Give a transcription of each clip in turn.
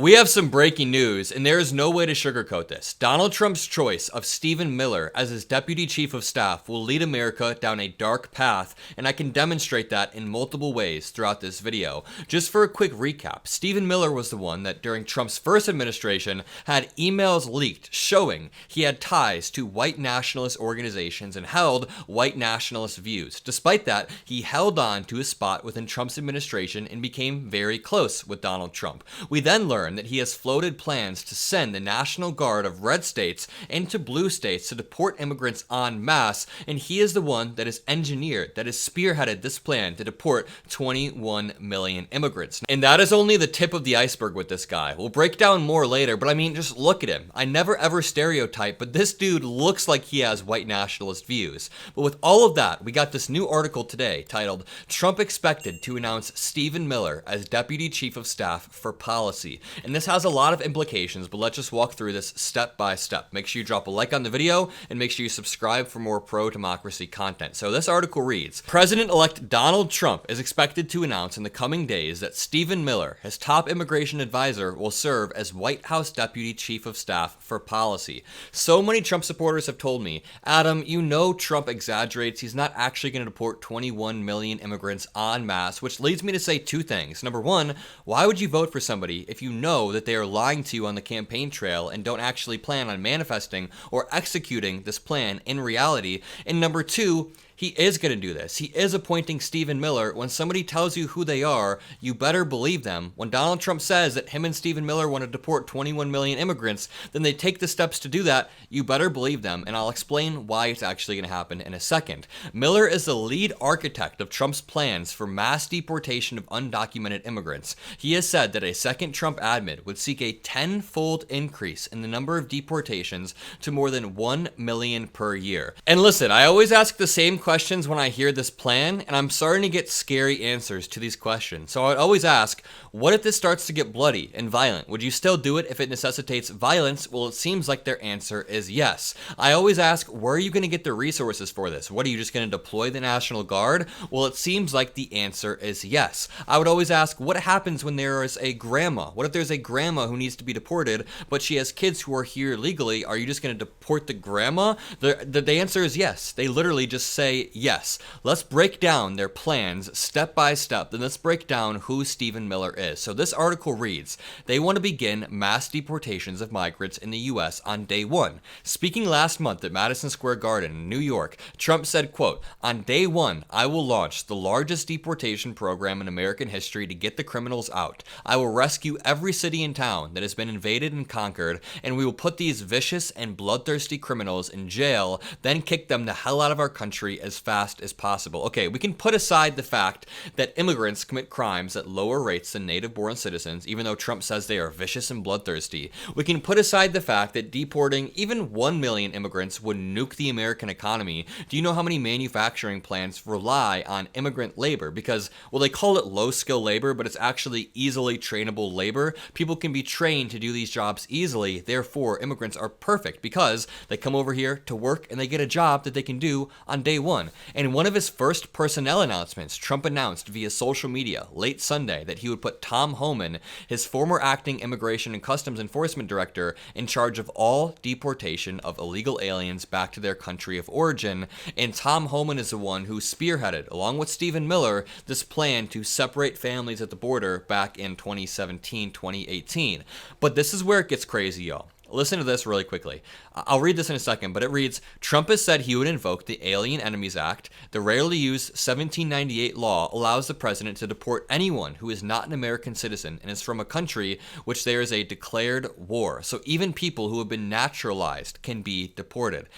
We have some breaking news, and there is no way to sugarcoat this. Donald Trump's choice of Stephen Miller as his deputy chief of staff will lead America down a dark path, and I can demonstrate that in multiple ways throughout this video. Just for a quick recap, Stephen Miller was the one that during Trump's first administration had emails leaked showing he had ties to white nationalist organizations and held white nationalist views. Despite that, he held on to his spot within Trump's administration and became very close with Donald Trump. We then learned that he has floated plans to send the National Guard of red states into blue states to deport immigrants en masse, and he is the one that has engineered, that has spearheaded this plan to deport 21 million immigrants. And that is only the tip of the iceberg with this guy. We'll break down more later, but I mean, just look at him. I never ever stereotype, but this dude looks like he has white nationalist views. But with all of that, we got this new article today titled, "Trump Expected to Announce Stephen Miller as Deputy Chief of Staff for Policy." And this has a lot of implications, but let's just walk through this step by step. Make sure you drop a like on the video and make sure you subscribe for more pro-democracy content. So this article reads, President-elect Donald Trump is expected to announce in the coming days that Stephen Miller, his top immigration advisor, will serve as White House Deputy Chief of Staff for Policy. So many Trump supporters have told me, Adam, you know Trump exaggerates. He's not actually going to deport 21 million immigrants en masse, which leads me to say two things. Number one, why would you vote for somebody if you know that they are lying to you on the campaign trail and don't actually plan on manifesting or executing this plan in reality? And number two, he is going to do this. He is appointing Stephen Miller. When somebody tells you who they are, you better believe them. When Donald Trump says that him and Stephen Miller want to deport 21 million immigrants, then they take the steps to do that. You better believe them, and I'll explain why it's actually going to happen in a second. Miller is the lead architect of Trump's plans for mass deportation of undocumented immigrants. He has said that a second Trump admin would seek a 10-fold increase in the number of deportations to more than 1 million per year. And listen, I always ask the same questions when I hear this plan, and I'm starting to get scary answers to these questions. So I would always ask, what if this starts to get bloody and violent? Would you still do it if it necessitates violence? Well, it seems like their answer is yes. I always ask, where are you going to get the resources for this? What, are you just going to deploy the National Guard? Well, it seems like the answer is yes. I would always ask, what happens when there is a grandma? What if there's a grandma who needs to be deported, but she has kids who are here legally? Are you just going to deport the grandma? The answer is yes. They literally just say yes. Let's break down their plans step by step, then let's break down who Stephen Miller is. So this article reads, they want to begin mass deportations of migrants in the U.S. on day one. Speaking last month at Madison Square Garden in New York, Trump said, quote, "On day one, I will launch the largest deportation program in American history to get the criminals out. I will rescue every city and town that has been invaded and conquered, and we will put these vicious and bloodthirsty criminals in jail, then kick them the hell out of our country as fast as possible." Okay, we can put aside the fact that immigrants commit crimes at lower rates than native-born citizens, even though Trump says they are vicious and bloodthirsty. We can put aside the fact that deporting even 1 million immigrants would nuke the American economy. Do you know how many manufacturing plants rely on immigrant labor? Because, well, they call it low-skill labor, but it's actually easily trainable labor. People can be trained to do these jobs easily. Therefore, immigrants are perfect because they come over here to work and they get a job that they can do on day one. And in one of his first personnel announcements, Trump announced via social media late Sunday that he would put Tom Homan, his former acting Immigration and Customs Enforcement Director, in charge of all deportation of illegal aliens back to their country of origin. And Tom Homan is the one who spearheaded, along with Stephen Miller, this plan to separate families at the border back in 2017, 2018. But this is where it gets crazy, y'all. Listen to this really quickly. I'll read this in a second, but it reads, Trump has said he would invoke the Alien Enemies Act. The rarely used 1798 law allows the president to deport anyone who is not an American citizen and is from a country which there is a declared war. So even people who have been naturalized can be deported.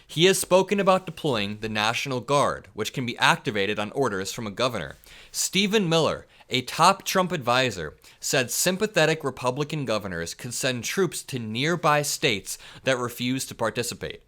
He has spoken about deploying the National Guard, which can be activated on orders from a governor. Stephen Miller, a top Trump advisor, said sympathetic Republican governors could send troops to nearby states that refuse to participate.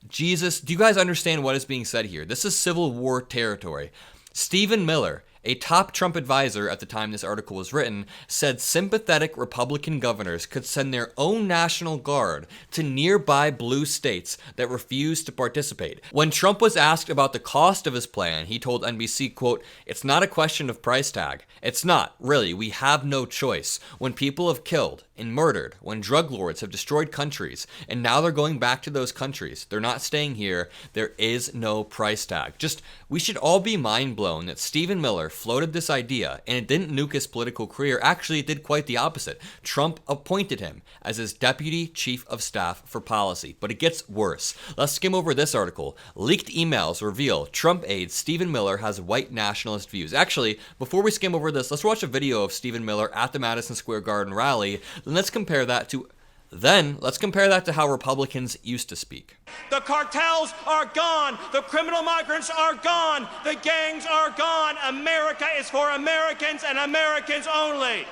Jesus, do you guys understand what is being said here? This is Civil War territory. Stephen Miller, A top Trump advisor at the time this article was written said sympathetic Republican governors could send their own National Guard to nearby blue states that refused to participate. When Trump was asked about the cost of his plan, he told NBC, quote, "It's not a question of price tag. It's not, really. We have no choice. When people have killed and murdered, when drug lords have destroyed countries, and now they're going back to those countries, they're not staying here, there is no price tag." Just, we should all be mind blown that Stephen Miller floated this idea and it didn't nuke his political career. Actually, it did quite the opposite. Trump appointed him as his deputy chief of staff for policy. But it gets worse. Let's skim over this article. Leaked emails reveal Trump aide Stephen Miller has white nationalist views. Actually, before we skim over this, let's watch a video of Stephen Miller at the Madison Square Garden rally. Let's compare that to how Republicans used to speak. The cartels are gone. The criminal migrants are gone. The gangs are gone. America is for Americans and Americans only.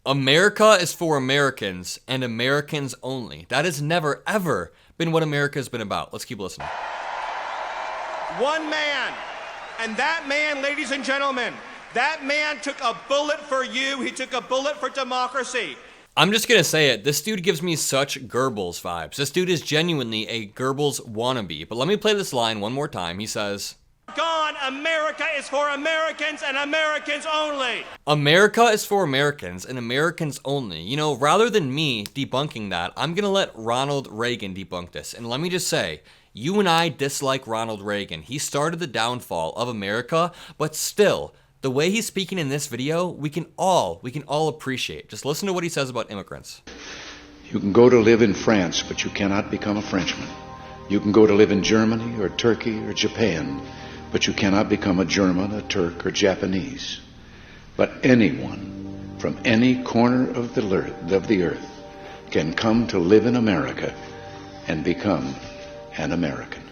America is for Americans and Americans only. That has never, ever been what America's been about. Let's keep listening. One man, and that man, ladies and gentlemen, that man took a bullet for you. He took a bullet for democracy. I'm just gonna say it, this dude gives me such Goebbels vibes. This dude is genuinely a Goebbels wannabe. But let me play this line one more time. He says, "Gone. America is for Americans and Americans only." America is for Americans and Americans only. You know, rather than me debunking that, I'm gonna let Ronald Reagan debunk this. And let me just say, you and I dislike Ronald Reagan. He started the downfall of America, but still, the way he's speaking in this video, we can all appreciate. Just listen to what he says about immigrants. You can go to live in France, but you cannot become a Frenchman. You can go to live in Germany or Turkey or Japan, but you cannot become a German, a Turk, or Japanese. But anyone from any corner of the earth can come to live in America and become an American.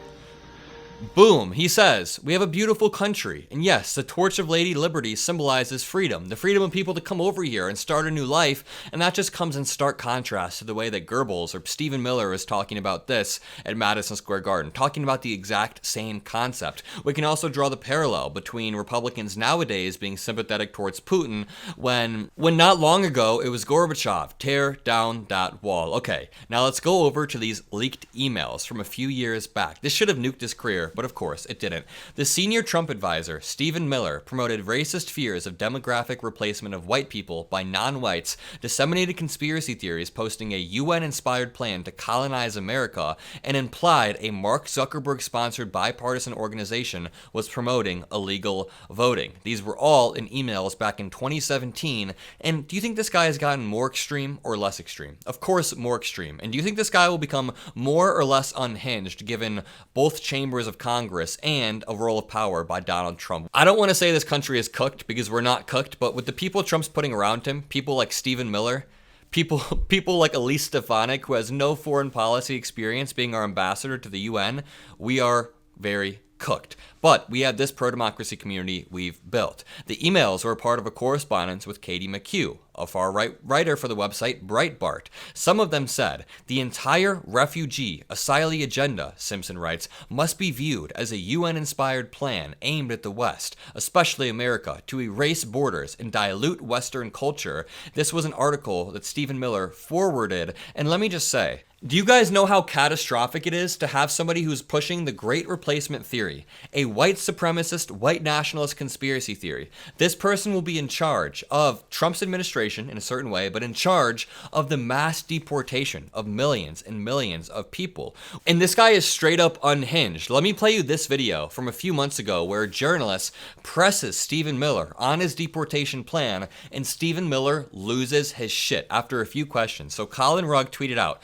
Boom, he says, we have a beautiful country. And yes, the torch of Lady Liberty symbolizes freedom, the freedom of people to come over here and start a new life. And that just comes in stark contrast to the way that Goebbels or Stephen Miller is talking about this at Madison Square Garden, talking about the exact same concept. We can also draw the parallel between Republicans nowadays being sympathetic towards Putin when not long ago it was Gorbachev, tear down that wall. Okay, now let's go over to these leaked emails from a few years back. This should have nuked his career, but of course it didn't. The senior Trump advisor, Stephen Miller, promoted racist fears of demographic replacement of white people by non-whites, disseminated conspiracy theories posting a UN-inspired plan to colonize America, and implied a Mark Zuckerberg-sponsored bipartisan organization was promoting illegal voting. These were all in emails back in 2017, and do you think this guy has gotten more extreme or less extreme? Of course, more extreme. And do you think this guy will become more or less unhinged given both chambers of Congress and a role of power by Donald Trump? I don't want to say this country is cooked because we're not cooked, but with the people Trump's putting around him, people like Stephen Miller, people like Elise Stefanik, who has no foreign policy experience being our ambassador to the UN, we are very cooked. But we have this pro-democracy community we've built. The emails were part of a correspondence with Katie McHugh, a far-right writer for the website Breitbart. Some of them said, the entire refugee asylee agenda, Simpson writes, must be viewed as a UN-inspired plan aimed at the West, especially America, to erase borders and dilute Western culture. This was an article that Stephen Miller forwarded, and let me just say, do you guys know how catastrophic it is to have somebody who's pushing the Great Replacement theory, a white supremacist, white nationalist conspiracy theory? This person will be in charge of Trump's administration in a certain way, but in charge of the mass deportation of millions and millions of people. And this guy is straight up unhinged. Let me play you this video from a few months ago where a journalist presses Stephen Miller on his deportation plan, and Stephen Miller loses his shit after a few questions. So Colin Rugg tweeted out,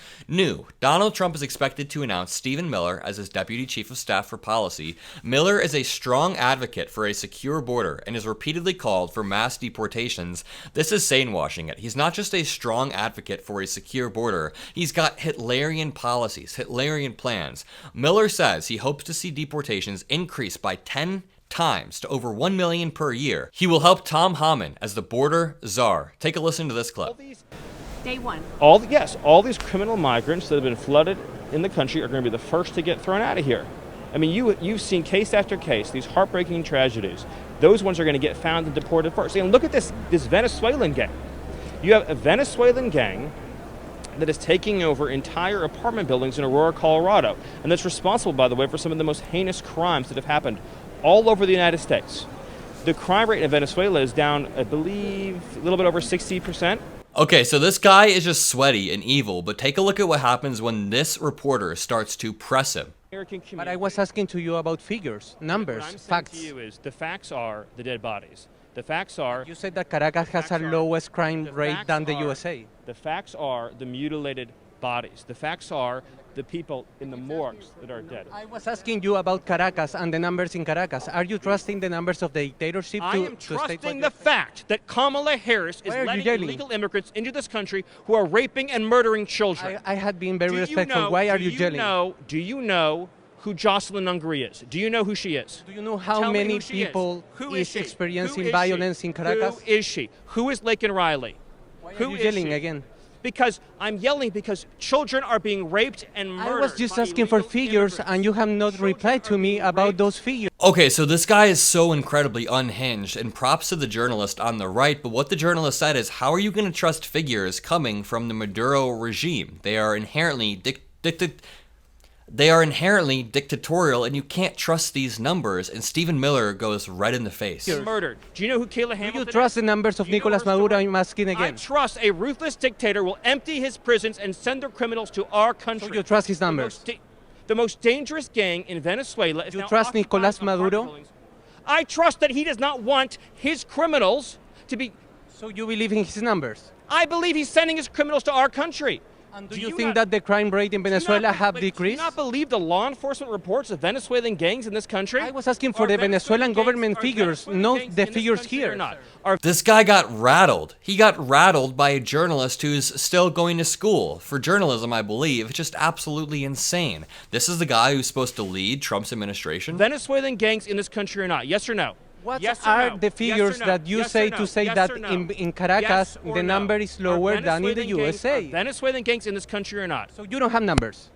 Donald Trump is expected to announce Stephen Miller as his deputy chief of staff for policy. Miller is a strong advocate for a secure border and has repeatedly called for mass deportations. This is sanewashing it. He's not just a strong advocate for a secure border. He's got Hitlerian policies, Hitlerian plans. Miller says he hopes to see deportations increase by 10 times to over 1 million per year. He will help Tom Homan as the border czar. Take a listen to this clip. Day one. All these criminal migrants that have been flooded in the country are going to be the first to get thrown out of here. I mean, you've seen case after case, these heartbreaking tragedies. those ones are going to get found and deported first. And look at this Venezuelan gang. You have a Venezuelan gang that is taking over entire apartment buildings in Aurora, Colorado, and that's responsible, by the way, for some of the most heinous crimes that have happened all over the United States. The crime rate in Venezuela is down, I believe, a little bit over 60%. Okay, so this guy is just sweaty and evil, but take a look at what happens when this reporter starts to press him. But I was asking to you about figures, numbers, What I'm saying facts. to you is the facts are the dead bodies. The facts are... You said that Caracas has a lowest crime rate facts than the are- USA. The facts are the mutilated bodies. The facts are the people in the morgues that are dead. I was asking you about Caracas and the numbers in Caracas. Are you trusting the numbers of the dictatorship I am to state what trusting you're the fact that Kamala Harris is Why are you letting yelling? illegal immigrants into this country who are raping and murdering children. I had been very Do you respectful. know- Why are do you yelling? Do you know who Jocelyn Ungary is? Do you know who she is? Do you know how Tell me many who she is. people Who is she? experiencing Who is violence she? in Caracas? Who is she? Who is Laken Riley? Why are Who you is yelling she? again? Because I'm yelling because children are being raped and murdered. I was just by asking for illegal figures immigrants. and you have not Children replied are to me being about raped. those figures. Okay, so this guy is so incredibly unhinged, and props to the journalist on the right, but what the journalist said is, how are you going to trust figures coming from the Maduro regime? They are inherently dictatorial, and you can't trust these numbers, and Stephen Miller goes right in the face. Murdered. Do you know who Kayla Do Hamilton you is? trust the numbers of Do you know Nicolas her story? Maduro? I'm asking I again. trust a ruthless dictator will empty his prisons and send their criminals to our country. So you trust his numbers? The most dangerous gang in Venezuela is You now trust occupying Nicolas apartment Maduro? buildings. I trust that he does not want his criminals to be... So you believe in his numbers? I believe he's sending his criminals to our country. And do Do you you think not- that the crime rate in Venezuela have Do you decreased? not believe the law enforcement reports of Venezuelan gangs in this country? I was asking for Are the Venezuelan gangs- government are figures, Venezuelan not gangs the in this figures country here. or not? Are This guy got rattled. He got rattled by a journalist who's still going to school for journalism, I believe. It's just absolutely insane. This is the guy who's supposed to lead Trump's administration? Venezuelan gangs in this country or not? Yes or no? What Yes or are no? the Yes or figures no? that you Yes or say no? to say Yes that or no? in Caracas Yes or the no? number is Are lower than in the Venezuelan gangs- USA? Are Venezuelan gangs in this country or not? So you don't have numbers.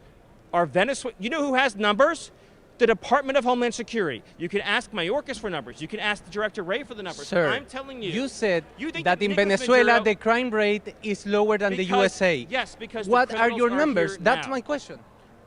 Are Venezuela? You know who has numbers? The Department of Homeland Security. You can ask Mayorkas for numbers. You can ask the Director Ray for the numbers. Sir, I'm telling you. said you think that in Nicolas Venezuela Maduro- the crime rate is lower than the Because- USA. Yes, because the What are criminals your are numbers? here That's now. my question.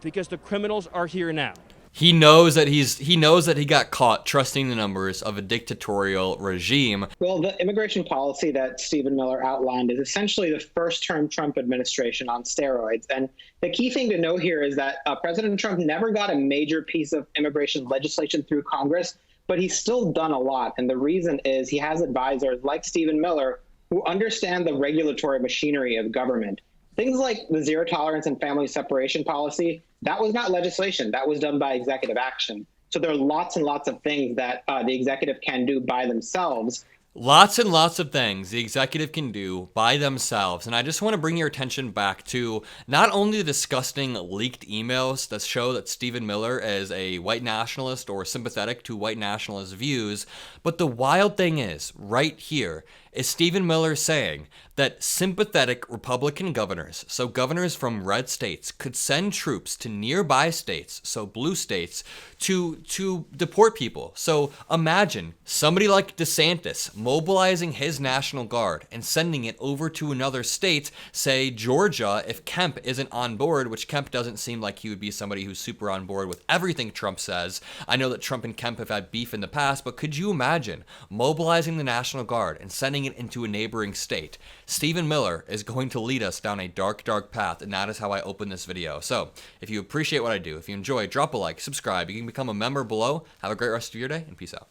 Because the criminals are here now. He knows that he knows that he got caught trusting the numbers of a dictatorial regime. Well, the immigration policy that Stephen Miller outlined is essentially the first-term Trump administration on steroids. And the key thing to know here is that President Trump never got a major piece of immigration legislation through Congress, but he's still done a lot. And the reason is he has advisors like Stephen Miller who understand the regulatory machinery of government. Things like the zero tolerance and family separation policy, that was not legislation. That was done by executive action. So there are lots and lots of things that the executive can do by themselves. Lots and lots of things the executive can do by themselves. And I just want to bring your attention back to not only the disgusting leaked emails that show that Stephen Miller is a white nationalist or sympathetic to white nationalist views, but the wild thing is, right here, is Stephen Miller saying that sympathetic Republican governors, so governors from red states, could send troops to nearby states, so blue states, to deport people. So imagine somebody like DeSantis mobilizing his National Guard and sending it over to another state, say Georgia, if Kemp isn't on board, which Kemp doesn't seem like he would be somebody who's super on board with everything Trump says. I know that Trump and Kemp have had beef in the past, but could you imagine mobilizing the National Guard and sending it into a neighboring state? Stephen Miller is going to lead us down a dark, dark path, and that is how I open this video. So, if you appreciate what I do, if you enjoy, drop a like, subscribe. You can become a member below. Have a great rest of your day, and peace out.